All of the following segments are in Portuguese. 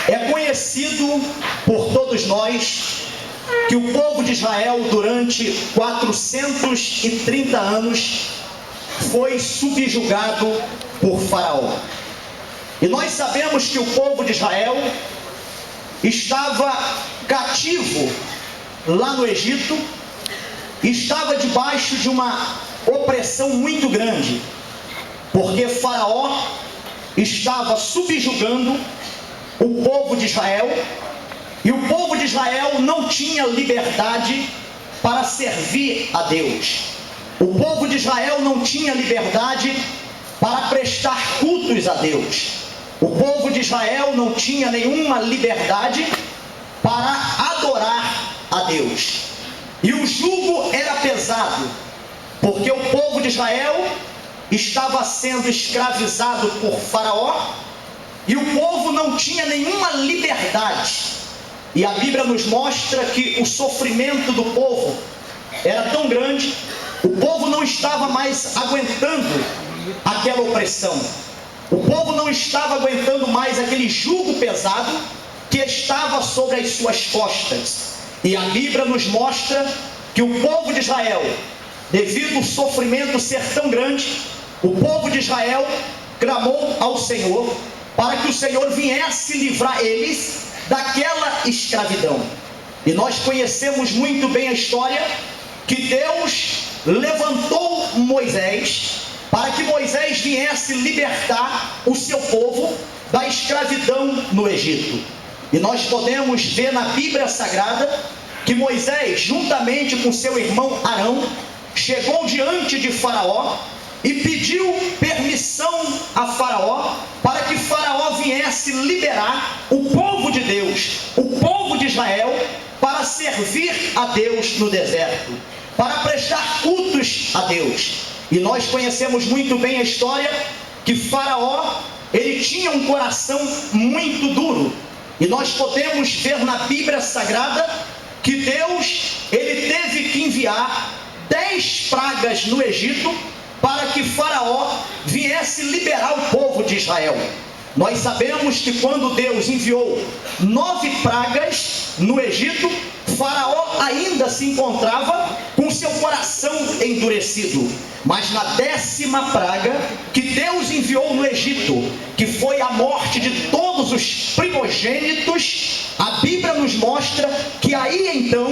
É conhecido por todos nós que o povo de Israel, durante 430 anos, foi subjugado por Faraó. E nós sabemos que o povo de Israel estava cativo lá no Egito, estava debaixo de uma opressão muito grande, porque Faraó estava subjugando o povo de Israel, e o povo de Israel não tinha liberdade para servir a Deus. O povo de Israel não tinha liberdade para prestar cultos a Deus. O povo de Israel não tinha nenhuma liberdade para adorar a Deus. E o jugo era pesado, porque o povo de Israel estava sendo escravizado por Faraó, e o povo não tinha nenhuma liberdade. E a Bíblia nos mostra que o sofrimento do povo era tão grande, o povo não estava mais aguentando aquela opressão. O povo não estava aguentando mais aquele jugo pesado que estava sobre as suas costas. E a Bíblia nos mostra que o povo de Israel, devido ao sofrimento ser tão grande, o povo de Israel clamou ao Senhor para que o Senhor viesse livrar eles daquela escravidão. E nós conhecemos muito bem a história que Deus levantou Moisés para que Moisés viesse libertar o seu povo da escravidão no Egito. E nós podemos ver na Bíblia Sagrada que Moisés, juntamente com seu irmão Arão, chegou diante de Faraó e pediu permissão a Faraó para que Faraó viesse liberar o povo de Deus, o povo de Israel, para servir a Deus no deserto, para prestar cultos a Deus. E nós conhecemos muito bem a história que Faraó, ele tinha um coração muito duro. E nós podemos ver na Bíblia Sagrada que Deus, ele teve que enviar 10 pragas no Egito para que Faraó viesse liberar o povo de Israel. Nós sabemos que quando Deus enviou 9 pragas no Egito, Faraó ainda se encontrava com seu coração endurecido. Mas na 10ª praga que Deus enviou no Egito, que foi a morte de todos os primogênitos, a Bíblia nos mostra que aí então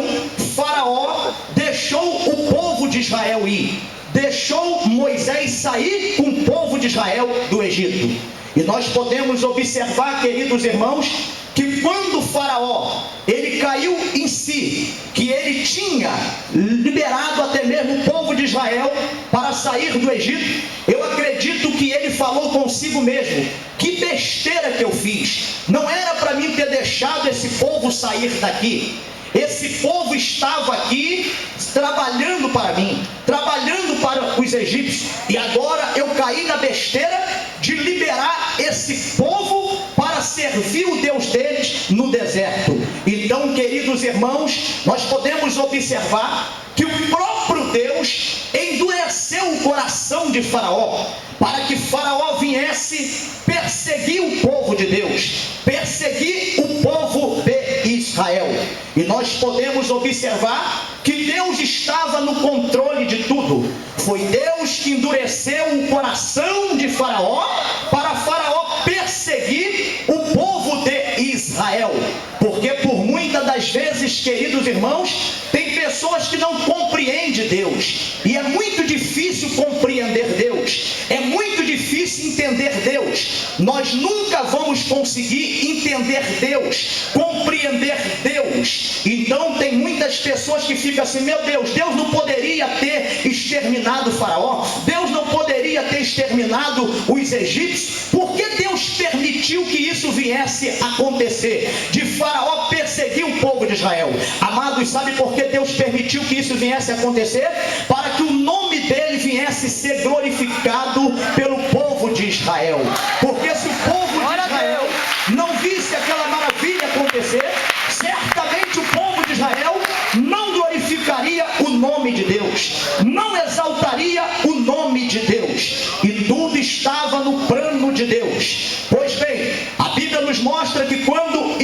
Faraó deixou o povo de Israel ir, deixou Moisés sair com o povo de Israel do Egito. E nós podemos observar, queridos irmãos, que quando Faraó, ele caiu em si, que ele tinha liberado até mesmo o povo de Israel para sair do Egito, eu acredito que ele falou consigo mesmo: que besteira que eu fiz, não era para mim ter deixado esse povo sair daqui. Esse povo estava aqui trabalhando para mim, trabalhando para os egípcios, e agora eu caí na besteira de liberar esse povo para servir o Deus deles no deserto. Então, queridos irmãos, nós podemos observar que o próprio Deus endureceu o coração de Faraó, para que Faraó viesse perseguir o povo de Deus, perseguir o povo de Israel. E nós podemos observar que Deus estava no controle de tudo. Foi Deus que endureceu o coração de Faraó para Faraó perseguir o povo de Israel. Porque por muitas das vezes, queridos irmãos, tem pessoas que não compreendem Deus. E é muito difícil compreender Deus. É muito difícil entender Deus. Nós nunca vamos conseguir entender Deus, compreender Deus. Então tem muitas pessoas que ficam assim: meu Deus, Deus não poderia ter exterminado o Faraó, Deus não poderia ter exterminado os egípcios. Por que Deus permitiu que isso viesse a acontecer, de Faraó perseguir o povo de Israel? Amados, sabe por que Deus permitiu que isso viesse a acontecer? Para que o nome dele viesse a ser glorificado pelo povo de Israel. Porque se o povo de Israel não visse aquela maravilha acontecer, certamente o povo de Israel não glorificaria o nome de Deus, não exaltaria o nome de Deus. E tudo estava no plano de Deus. Pois bem, a Bíblia nos mostra que quando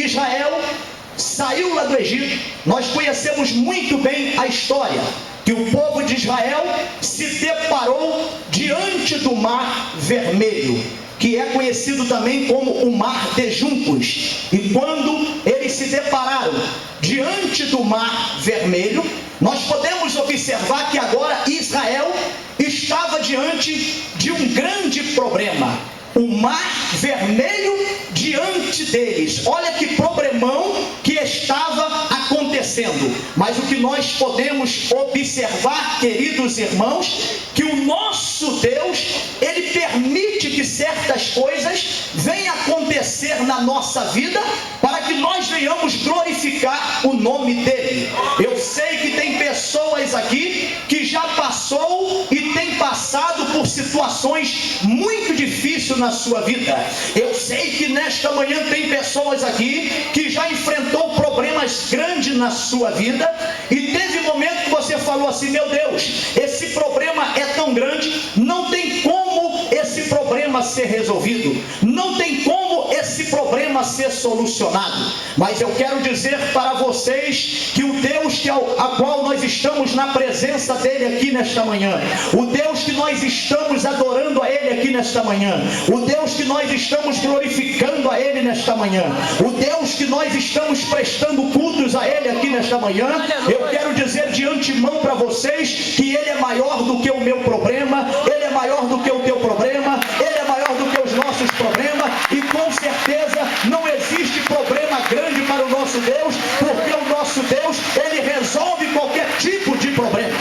saiu lá do Egito, nós conhecemos muito bem a história, que o povo de Israel se deparou diante do Mar Vermelho, que é conhecido também como o Mar de Juncos. E quando eles se depararam diante do Mar Vermelho, nós podemos observar que agora Israel estava diante de um grande problema. O Mar Vermelho diante deles. Olha que problemão que estava acontecendo. Mas o que nós podemos observar, queridos irmãos, que o nosso Deus, Ele permite que certas coisas venham acontecer na nossa vida, para que nós venhamos glorificar o nome dEle. Eu sei que tem pessoas aqui que já passou e tem passado por situações muito difíceis na sua vida. Eu sei que nesta manhã tem pessoas aqui que já enfrentou problemas grandes na sua vida, e teve momento que você falou assim: meu Deus, esse problema é tão grande, não tem como esse problema ser resolvido, não tem como esse problema ser solucionado. Mas eu quero dizer para vocês que o Deus a qual nós estamos na presença dele aqui nesta manhã, o Deus que nós estamos adorando a ele aqui nesta manhã, o Deus que nós estamos glorificando a ele nesta manhã, o Deus que nós estamos prestando cultos a ele aqui nesta manhã, eu quero dizer de antemão para vocês que ele é maior do que o meu problema, ele é maior do que o teu problema, ele é maior do que os nossos problemas, e com certeza não existe problema grande para o nosso Deus, porque o nosso Deus, ele resolve qualquer tipo de problema.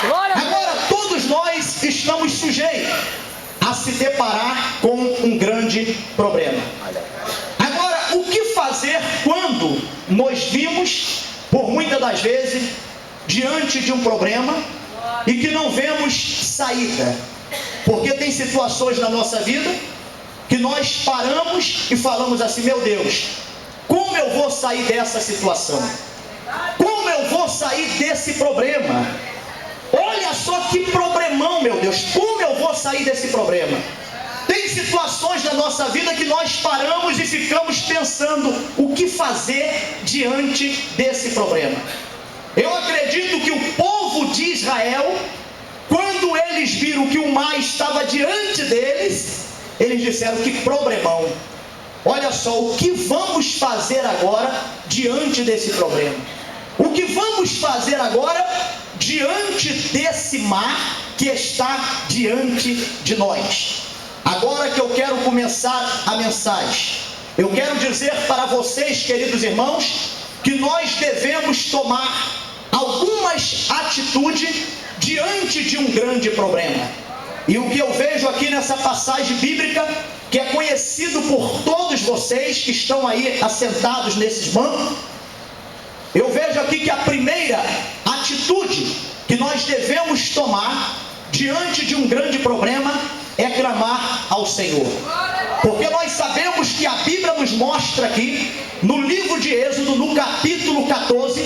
Agora, todos nós estamos sujeitos a se deparar com um grande problema. Agora, o que fazer quando nós vimos, por muitas das vezes, diante de um problema e que não vemos saída? Porque tem situações na nossa vida que nós paramos e falamos assim: meu Deus, como eu vou sair dessa situação? Como eu vou sair desse problema? Olha só que problemão, meu Deus, como eu vou sair desse problema? Tem situações na nossa vida que nós paramos e ficamos pensando o que fazer diante desse problema. Eu acredito que o povo de Israel, quando eles viram que o mar estava diante deles, eles disseram: que problemão. Olha só, o que vamos fazer agora diante desse problema? O que vamos fazer agora diante desse mar que está diante de nós? Agora que eu quero começar a mensagem, eu quero dizer para vocês, queridos irmãos, que nós devemos tomar algumas atitudes diante de um grande problema. E o que eu vejo aqui nessa passagem bíblica, que é conhecido por todos vocês que estão aí assentados nesses bancos, eu vejo aqui que a primeira atitude que nós devemos tomar diante de um grande problema é clamar ao Senhor. Porque nós sabemos que a Bíblia nos mostra aqui, no livro de Êxodo, no capítulo 14,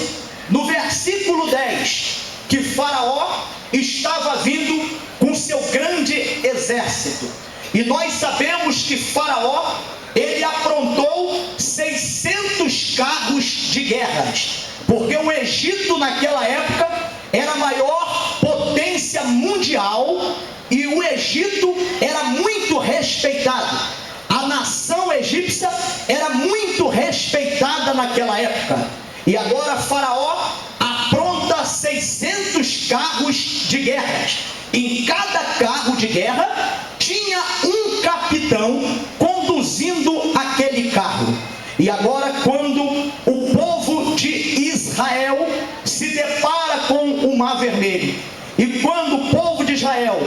no versículo 10, que Faraó estava vindo com seu grande exército. E nós sabemos que Faraó, ele aprontou 600 carros de guerras, porque o Egito naquela época era a maior potência mundial, e o Egito era muito respeitado. A nação egípcia era muito respeitada naquela época. E agora Faraó apronta 600 carros de guerras. Em cada carro de guerra tinha um capitão conduzindo aquele carro. E agora, quando o povo de Israel se depara com o Mar Vermelho, e quando o povo de Israel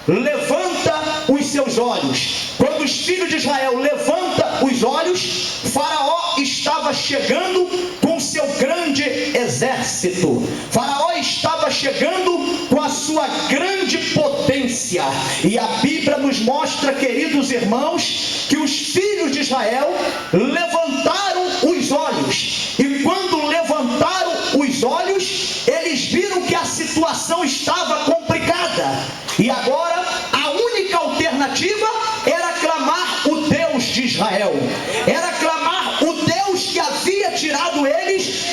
levanta os seus olhos, quando os filhos de Israel levantam os olhos, Faraó estava chegando com seu grande exército. Faraó estava chegando com a sua grande potência. E a Bíblia nos mostra, queridos irmãos, que os filhos de Israel levantaram os olhos. E quando levantaram os olhos, eles viram que a situação estava complicada. E agora a única alternativa era clamar o Deus de Israel. Era clamar o Deus que havia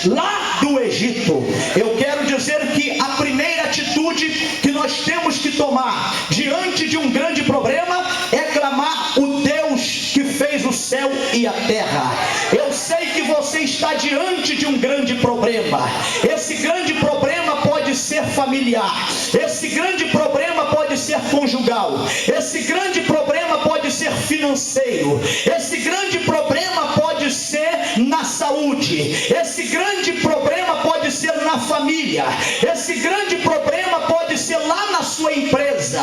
lá do Egito. Eu quero dizer que a primeira atitude que nós temos que tomar diante de um grande problema é clamar o Deus que fez o céu e a terra. Eu sei que você está diante de um grande problema. Esse grande problema pode ser familiar, esse grande problema pode ser conjugal, esse grande problema pode ser financeiro, esse grande problema pode ser na saúde, esse grande problema pode ser na família, esse grande problema pode ser lá na sua empresa,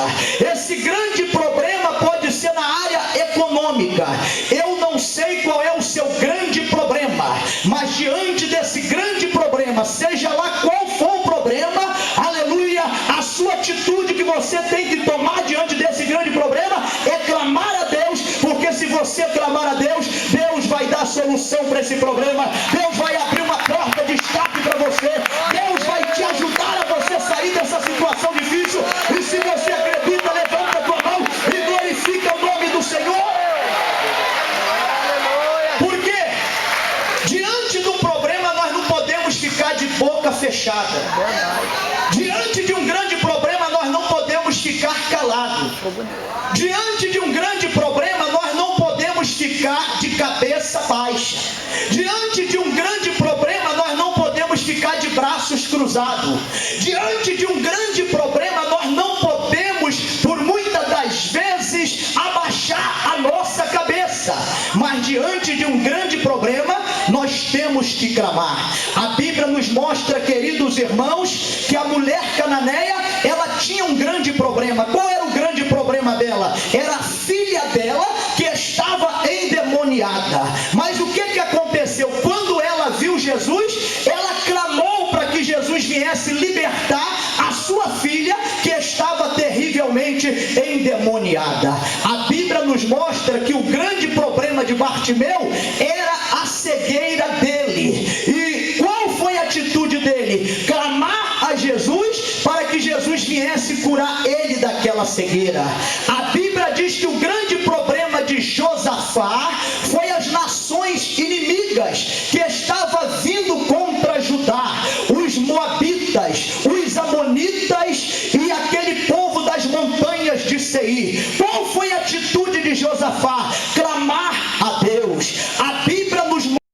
esse grande problema pode ser na área econômica. Eu não sei qual é o seu grande problema, mas diante desse grande problema, seja lá qual for o problema, aleluia, a sua atitude que você tem que tomar diante desse grande problema é clamar a Deus, porque se você clamar a Deus, Deus vai dar solução para esse problema, Deus vai abrir uma porta de escape para você, Deus vai te ajudar a você sair dessa situação difícil. E se você acredita, levanta a tua mão e glorifica o nome do Senhor. Por quê? Diante do problema nós não podemos ficar de boca fechada. Diante de um grande problema nós não podemos ficar calados. Diante de um grande problema nós não podemos ficar de cabeça baixa. Diante de um grande problema nós não podemos ficar de braços cruzados. Diante de um grande problema nós não podemos, por muitas das vezes, abaixar a nossa cabeça. Mas diante de um grande problema nós temos que clamar. A Bíblia nos mostra, queridos irmãos, que a mulher cananeia, ela tinha um grande problema. Qual era o grande problema dela? Era a filha dela que estava endemoniada. Mas o que aconteceu? Quando ela viu Jesus, ela clamou para que Jesus viesse libertar a sua filha que estava terrivelmente endemoniada. A Bíblia nos mostra que o grande problema de Bartimeu era a cegueira dele. E qual foi a atitude dele? Clamar a Jesus para que Jesus viesse curar ele daquela cegueira. A Bíblia diz que o grande problema de Josafá foi as nações inimigas que estavam vindo contra Judá, os moabitas, os amonitas e aquele povo das montanhas de Seir. Qual foi a atitude de Josafá?